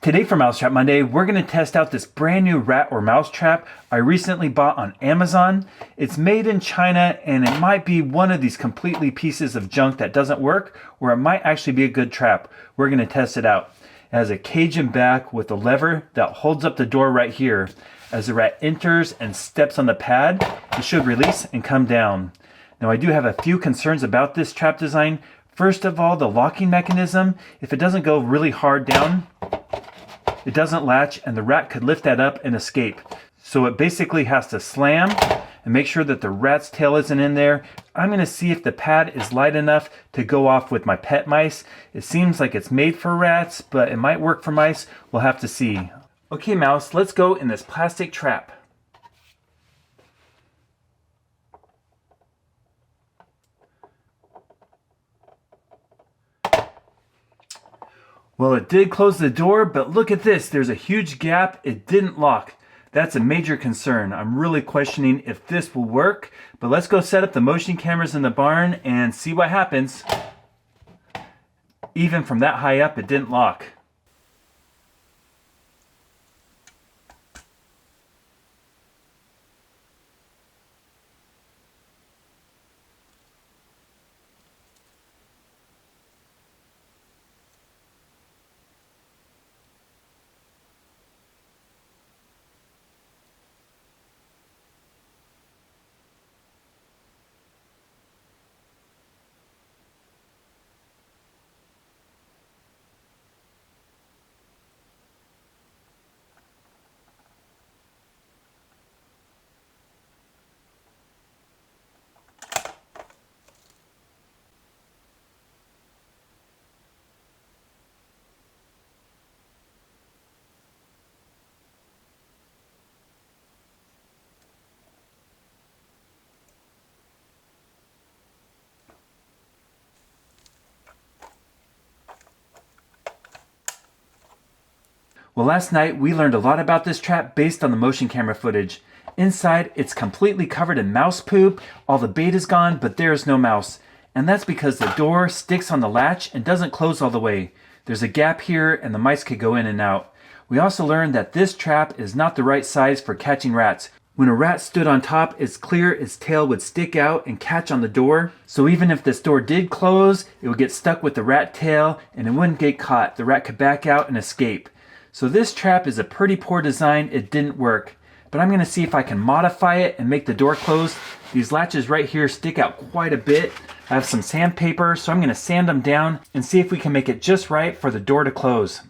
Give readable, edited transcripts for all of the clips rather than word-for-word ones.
Today for Mousetrap Monday, we're going to test out this brand new rat or mouse trap I recently bought on Amazon. It's made in China and it might be one of these completely pieces of junk that doesn't work, or it might actually be a good trap. We're going to test it out. It has a cage in back with a lever that holds up the door right here. As the rat enters and steps on the pad, it should release and come down. Now I do have a few concerns about this trap design. First of all, the locking mechanism. If it doesn't go really hard down, it doesn't latch and the rat could lift that up and escape. So it basically has to slam and make sure that the rat's tail isn't in there. I'm going to see if the pad is light enough to go off with my pet mice. It seems like it's made for rats, but it might work for mice. We'll have to see. Okay, Mouse, let's go in this plastic trap. Well, it did close the door, but look at this. There's a huge gap. It didn't lock. That's a major concern. I'm really questioning if this will work, but let's go set up the motion cameras in the barn and see what happens. Even from that high up, it didn't lock. Well, last night we learned a lot about this trap based on the motion camera footage. Inside, it's completely covered in mouse poop. All the bait is gone, but there is no mouse. And that's because the door sticks on the latch and doesn't close all the way. There's a gap here and the mice could go in and out. We also learned that this trap is not the right size for catching rats. When a rat stood on top, it's clear its tail would stick out and catch on the door. So even if this door did close, it would get stuck with the rat tail and it wouldn't get caught. The rat could back out and escape. So this trap is a pretty poor design. It didn't work. But I'm going to see if I can modify it and make the door close. These latches right here stick out quite a bit. I have some sandpaper, so I'm going to sand them down and see if we can make it just right for the door to close.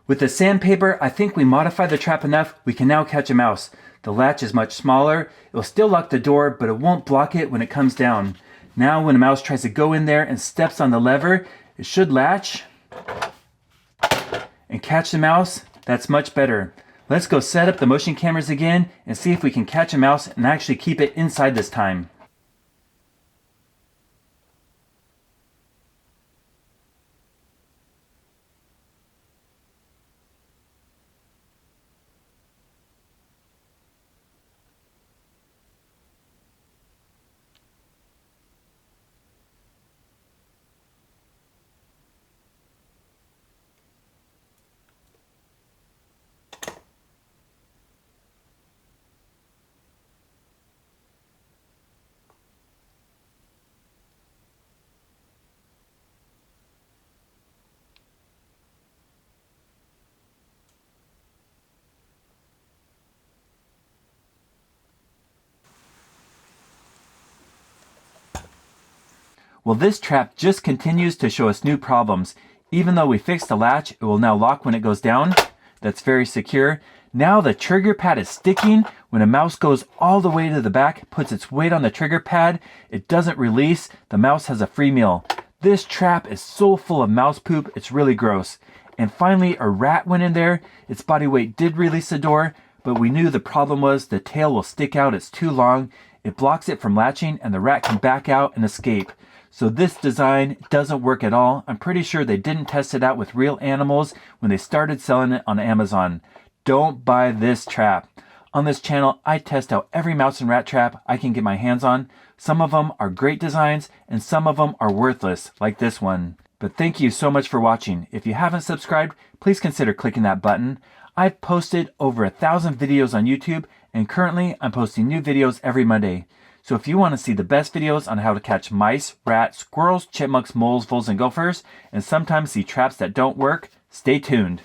With the sandpaper, I think we modified the trap enough we can now catch a mouse. The latch is much smaller. It will still lock the door, but it won't block it when it comes down. Now when a mouse tries to go in there and steps on the lever, it should latch and catch the mouse. That's much better. Let's go set up the motion cameras again and see if we can catch a mouse and actually keep it inside this time. Well, this trap just continues to show us new problems. Even though we fixed the latch, it will now lock when it goes down. That's very secure. Now the trigger pad is sticking. When a mouse goes all the way to the back, puts its weight on the trigger pad, it doesn't release. The mouse has a free meal. This trap is so full of mouse poop, it's really gross. And finally, a rat went in there. Its body weight did release the door, but we knew the problem was the tail will stick out. It's too long. It blocks it from latching and the rat can back out and escape. So this design doesn't work at all. I'm pretty sure they didn't test it out with real animals when they started selling it on Amazon. Don't buy this trap. On this channel, I test out every mouse and rat trap I can get my hands on. Some of them are great designs and some of them are worthless, like this one. But thank you so much for watching. If you haven't subscribed, please consider clicking that button. I've posted over 1,000 videos on YouTube, and currently I'm posting new videos every Monday. So if you want to see the best videos on how to catch mice, rats, squirrels, chipmunks, moles, voles, and gophers, and sometimes see traps that don't work, stay tuned.